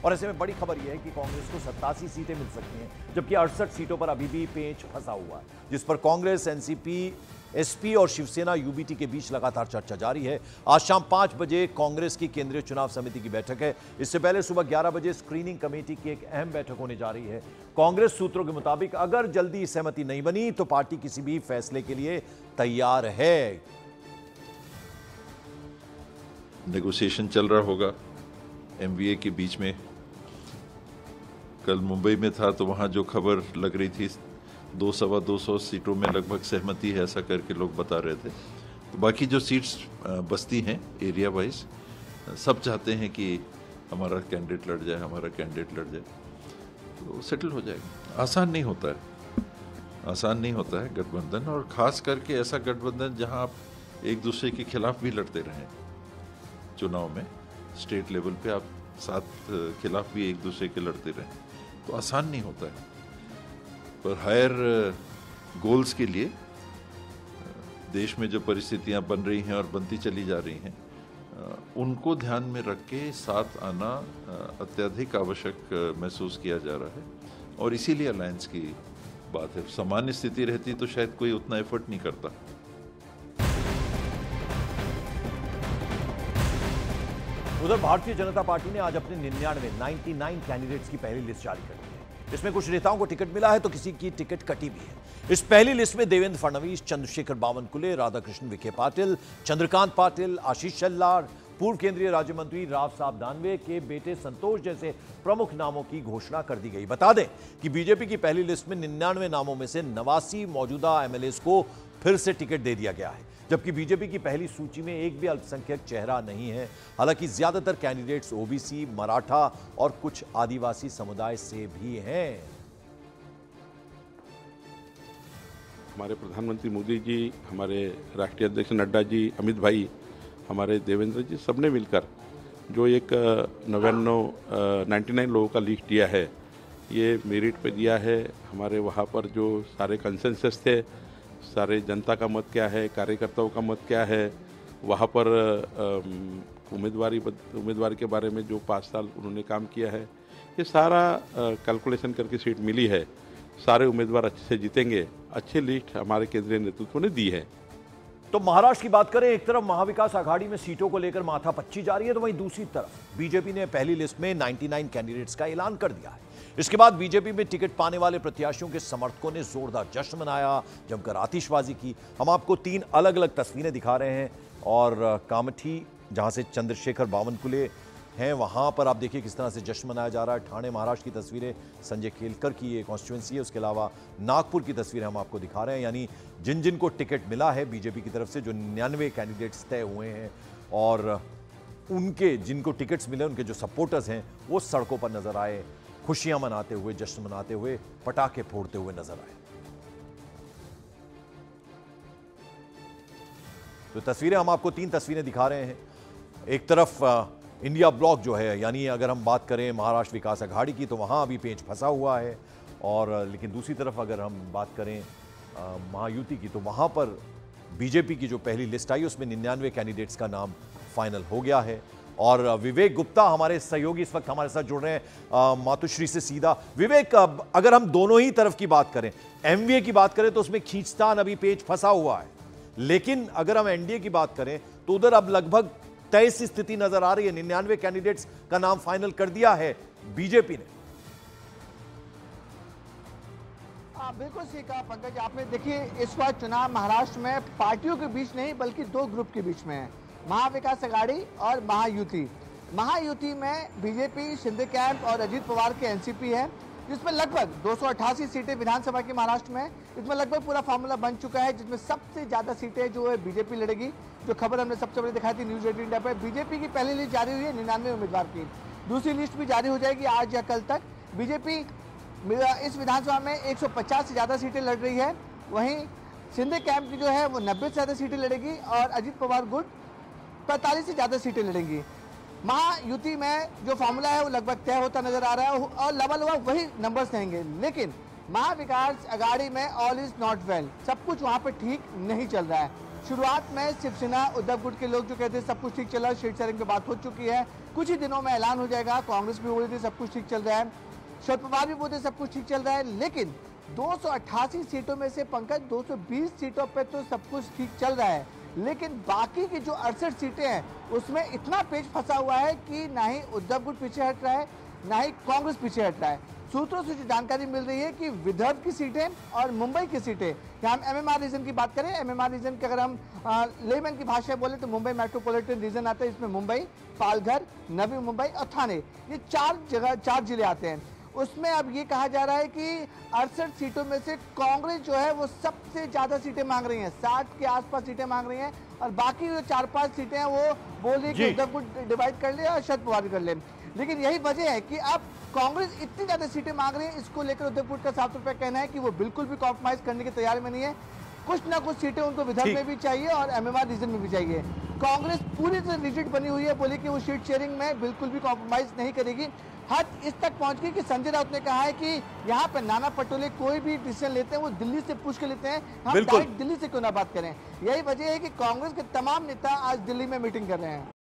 और ऐसे में बड़ी खबर यह है कि कांग्रेस को 87 सीटें मिल सकती हैं, जबकि 68 सीटों पर अभी भी पेंच फंसा हुआ है, जिस पर कांग्रेस, एनसीपी, एसपी और शिवसेना यूबीटी के बीच लगातार चर्चा जारी है। आज शाम 5 बजे कांग्रेस की केंद्रीय चुनाव समिति की बैठक है। इससे पहले सुबह 11 बजे स्क्रीनिंग कमेटी की एक अहम बैठक होने जा रही है। कांग्रेस सूत्रों के मुताबिक अगर जल्दी सहमति नहीं बनी तो पार्टी किसी भी फैसले के लिए तैयार है। नेगोशिएशन चल रहा होगा एमवीए के बीच में। कल मुंबई में था तो वहाँ जो खबर लग रही थी 200-250 सीटों में लगभग सहमति है, ऐसा करके लोग बता रहे थे। तो बाकी जो सीट्स बस्ती हैं एरिया वाइज, सब चाहते हैं कि हमारा कैंडिडेट लड़ जाए, हमारा कैंडिडेट लड़ जाए, तो सेटल हो जाएगा। आसान नहीं होता है, आसान नहीं होता है गठबंधन, और ख़ास करके ऐसा गठबंधन जहां आप एक दूसरे के खिलाफ भी लड़ते रहें। चुनाव में स्टेट लेवल पे आप साथ खिलाफ भी एक दूसरे के लड़ते रहें, तो आसान नहीं होता है। पर हायर गोल्स के लिए देश में जो परिस्थितियां बन रही हैं और बनती चली जा रही हैं, उनको ध्यान में रख के साथ आना अत्यधिक आवश्यक महसूस किया जा रहा है, और इसीलिए अलायंस की बात है। सामान्य स्थिति रहती तो शायद कोई उतना एफर्ट नहीं करता। उधर भारतीय जनता पार्टी ने आज अपने 99 कैंडिडेट्स की पहली लिस्ट जारी कर दी है। इसमें कुछ नेताओं को टिकट मिला है तो किसी की टिकट कटी भी है। इस पहली लिस्ट में देवेंद्र फडणवीस, चंद्रशेखर बावनकुले, राधाकृष्ण विखे पाटिल, चंद्रकांत पाटिल, आशीष शेलार, पूर्व केंद्रीय राज्य मंत्री राव साहब दानवे के बेटे संतोष जैसे प्रमुख नामों की घोषणा कर दी गई। बता दें कि बीजेपी की पहली लिस्ट में 99 नामों में से 89 मौजूदा एमएलएस को फिर से टिकट दे दिया गया है, जबकि बीजेपी की पहली सूची में एक भी अल्पसंख्यक चेहरा नहीं है। हालांकि ज्यादातर कैंडिडेट्स ओबीसी, मराठा और कुछ आदिवासी समुदाय से भी हैं। हमारे प्रधानमंत्री मोदी जी, हमारे राष्ट्रीय अध्यक्ष नड्डा जी, अमित भाई, हमारे देवेंद्र जी, सबने मिलकर जो एक 99 लोगों का लिस्ट दिया है, ये मेरिट पे दिया है। हमारे वहाँ पर जो सारे कंसेंसस थे, सारे जनता का मत क्या है, कार्यकर्ताओं का मत क्या है, वहाँ पर उम्मीदवारी के बारे में जो 5 साल उन्होंने काम किया है, ये सारा कैलकुलेशन करके सीट मिली है। सारे उम्मीदवार अच्छे से जीतेंगे। अच्छी लिस्ट हमारे केंद्रीय नेतृत्व ने दी है। तो महाराष्ट्र की बात करें, एक तरफ महाविकास आघाड़ी में सीटों को लेकर माथापच्ची जारी है, तो वहीं दूसरी तरफ बीजेपी ने पहली लिस्ट में 99 कैंडिडेट्स का ऐलान कर दिया है। इसके बाद बीजेपी में टिकट पाने वाले प्रत्याशियों के समर्थकों ने जोरदार जश्न मनाया, जमकर आतिशबाजी की। हम आपको 3 अलग अलग तस्वीरें दिखा रहे हैं, और कामठी जहां से चंद्रशेखर बावनकुले हैं, वहां पर आप देखिए किस तरह से जश्न मनाया जा रहा है। ठाणे महाराष्ट्र की तस्वीरें संजय केलकर की ये कॉन्स्टिट्यूएंसी है। उसके अलावा नागपुर की तस्वीरें हम आपको दिखा रहे हैं, यानी जिन जिन को टिकट मिला है बीजेपी की तरफ से, जो 99 कैंडिडेट्स तय हुए हैं, और उनके जिनको टिकट्स मिले, उनके जो सपोर्टर्स हैं वो सड़कों पर नजर आए, खुशियां मनाते हुए, जश्न मनाते हुए, पटाखे फोड़ते हुए नजर आए। तो तस्वीरें हम आपको 3 तस्वीरें दिखा रहे हैं। एक तरफ इंडिया ब्लॉक जो है, यानी अगर हम बात करें महाराष्ट्र विकास आघाड़ी की, तो वहाँ अभी पेंच फंसा हुआ है, और लेकिन दूसरी तरफ अगर हम बात करें महायुति की, तो वहाँ पर बीजेपी की जो पहली लिस्ट आई उसमें 99 कैंडिडेट्स का नाम फाइनल हो गया है। और विवेक गुप्ता हमारे सहयोगी इस वक्त हमारे साथ जुड़ रहे हैं मातुश्री से सीधा। विवेक, अगर हम दोनों ही तरफ की बात करें, एमवीए की बात करें तो उसमें खींचतान अभी पेंच फंसा हुआ है, लेकिन अगर हम एनडीए की बात करें तो उधर अब लगभग तय सी स्थिति नजर आ रही है। 99 कैंडिडेट्स का नाम फाइनल कर दिया है बीजेपी ने। बिल्कुल सही कहा पंकज आपने। देखिए, इस बार चुनाव महाराष्ट्र में पार्टियों के बीच नहीं बल्कि 2 ग्रुप के बीच में है, महाविकास आघाड़ी और महायुति। महायुति में बीजेपी, शिंदे कैंप और अजीत पवार के एनसीपी है, जिसमें लगभग 288 सीटें विधानसभा की महाराष्ट्र में। इसमें लगभग पूरा फार्मूला बन चुका है, जिसमें सबसे ज्यादा सीटें जो है बीजेपी लड़ेगी। जो खबर हमने सबसे पहले दिखाई थी न्यूज 18 इंडिया पे, बीजेपी की पहली लिस्ट जारी हुई है 99 उम्मीदवार की। दूसरी लिस्ट भी जारी हो जाएगी आज या कल तक। बीजेपी इस विधानसभा में 150 से ज्यादा सीटें लड़ रही है। वहीं शिंदे कैंप की जो है वो 90 से ज्यादा सीटें लड़ेगी, और अजीत पवार गुट 45 से ज्यादा सीटें लड़ेंगी। महायुति में जो फार्मूला है वो लगभग तय होता नजर आ रहा है, और लगभग वही नंबर्स रहेंगे। लेकिन महाविकास आघाड़ी में ऑल इज नॉट वेल, सब कुछ वहां पर ठीक नहीं चल रहा है। शुरुआत में शिवसेना उद्धव गुट के लोग जो कहते हैं सब कुछ ठीक चल रहा है, सीट शेयरिंग पे बात हो चुकी है, कुछ ही दिनों में ऐलान हो जाएगा। कांग्रेस भी बोल रही थी सब कुछ ठीक चल रहा है, शरद पवार भी बोलते सब कुछ ठीक चल रहा है, लेकिन 288 सीटों में से पंकज 220 सीटों पे तो सब कुछ ठीक चल रहा है, लेकिन बाकी की जो 68 सीटें हैं उसमें इतना पेच फंसा हुआ है कि ना ही उद्धव गुट पीछे हट रहा है, ना ही कांग्रेस पीछे हट रहा है। सूत्रों से जो जानकारी मिल रही है कि विदर्भ की सीटें और मुंबई की सीटें, क्या हम एमएमआर रीजन की बात करें, एमएमआर रीजन की अगर हम लेमन की भाषा बोले तो मुंबई मेट्रोपॉलिटन रीजन आता है, इसमें मुंबई, पालघर, नवी मुंबई और थाने, ये 4 जिले आते हैं। उसमें अब ये कहा जा रहा है कि 68 सीटों में से कांग्रेस जो है वो सबसे ज्यादा सीटें मांग रही है, 60 के आसपास सीटें मांग रही हैं, और बाकी जो 4-5 सीटें हैं वो बोल रही है कि उद्धव गुट डिवाइड कर ले और शरद पवार कर ले। लेकिन यही वजह है कि अब कांग्रेस इतनी ज्यादा सीटें मांग रही है, इसको लेकर उद्धव गुट का साफ तौर पर कहना है कि वो बिल्कुल भी कॉम्प्रोमाइज करने की तैयारी में नहीं है। कुछ ना कुछ सीटें उनको विदर्भ में भी चाहिए और एमएमआर रीजन में भी चाहिए। कांग्रेस पूरी तरह रिजिड बनी हुई है, बोले कि वो सीट शेयरिंग में बिल्कुल भी कॉम्प्रोमाइज नहीं करेगी। हद इस तक पहुंच गई कि संजय राउत ने कहा है कि यहाँ पे नाना पटोले कोई भी डिसीजन लेते हैं वो दिल्ली से पूछ के लेते हैं, हम डायरेक्ट दिल्ली से क्यों ना बात करें। यही वजह है कि कांग्रेस के तमाम नेता आज दिल्ली में मीटिंग कर रहे हैं।